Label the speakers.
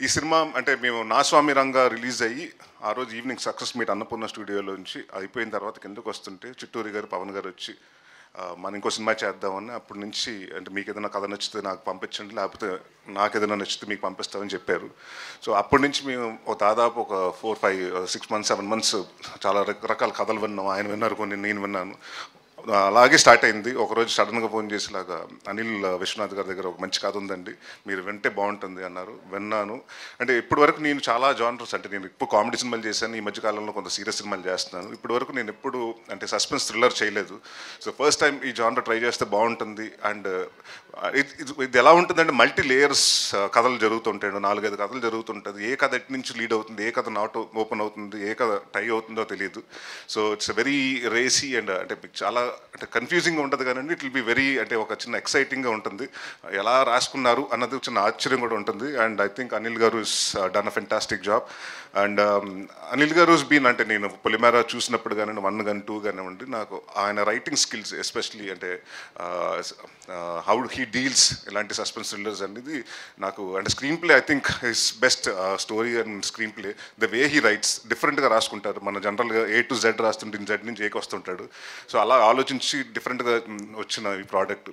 Speaker 1: ఈ సినిమా అంటే మేము నా స్వామి రంగా రిలీజ్ అయ్యి ఆ రోజు ఈవినింగ్ సక్సెస్ మీట్ అన్నపూర్ణ స్టూడియోలో నుంచి అయిపోయిన తర్వాత కిందకు వస్తుంటే చిట్టూరి గారు పవన్ గారు వచ్చి మనం ఇంకో సినిమా చేద్దామని అప్పటి నుంచి అంటే మీకు ఏదైనా కథ నచ్చితే నాకు పంపించండి, లేకపోతే నాకు ఏదైనా నచ్చితే మీకు పంపిస్తామని చెప్పారు. సో అప్పటి నుంచి మేము దాదాపు ఒక 4, 5, 6 months 7 months చాలా రకరకాల కథలు విన్నాం. ఆయన విన్నారు, కొన్ని నేను విన్నాను. అలాగే స్టార్ట్ అయింది. ఒకరోజు సడన్గా ఫోన్ చేసేలాగా అనిల్ విశ్వనాథ్ గారి దగ్గర ఒక మంచి కథ ఉందండి, మీరు వింటే బాగుంటుంది అన్నారు. విన్నాను. అంటే ఇప్పటి వరకు నేను చాలా జానర్స్, అంటే నేను ఇప్పుడు కామెడీ సినిమాలు చేశాను, ఈ మధ్యకాలంలో కొంత సీరియస్ సినిమాలు చేస్తున్నాను. ఇప్పటి వరకు నేను ఎప్పుడు అంటే సస్పెన్స్ థ్రిల్లర్ చేయలేదు. సో ఫస్ట్ టైం ఈ జానర్ ట్రై చేస్తే బాగుంటుంది. అండ్ ఇది ఎలా ఉంటుందంటే మల్టీ లేయర్స్ కథలు జరుగుతుంటాయి, 4-5 కథలు జరుగుతుంటుంది. ఏ కథ ఎటు నుంచి లీడ్ అవుతుంది, ఏ కథ నాట్ ఓపెన్ అవుతుంది, ఏ కథ టై అవుతుందో తెలియదు. So it's very racy and అంటే చాలా అంటే కన్ఫ్యూజింగ్గా ఉంటుంది, కానీ ఇట్ విల్ బి వెరీ అంటే ఒక చిన్న ఎక్సైటింగ్గా ఉంటుంది. ఎలా రాసుకున్నారు అన్నది చిన్న ఆశ్చర్యం కూడా ఉంటుంది. అండ్ ఐ థింక్ అనిల్ గారు is done a fantastic job. And Anil గారు బీన్ అంటే నేను పొలిమేర చూసినప్పుడు కానివ్వండి, 1 కానీ 2 కానివ్వండి, నాకు ఆయన రైటింగ్ స్కిల్స్ ఎస్పెషలీ అంటే హౌ హీ డీల్స్ ఇలాంటి సస్పెన్స్ థ్రిల్లర్స్ అనేది నాకు అంటే screen play I think his best story and screen play. The way he writes డిఫరెంట్గా రాసుకుంటారు. మన జనరల్గా A to Z రాస్తుంటే Z నుంచి Aకి వస్తుంటాడు. సో అలా ఆలోచించి డిఫరెంట్గా వచ్చిన ఈ ప్రోడక్ట్.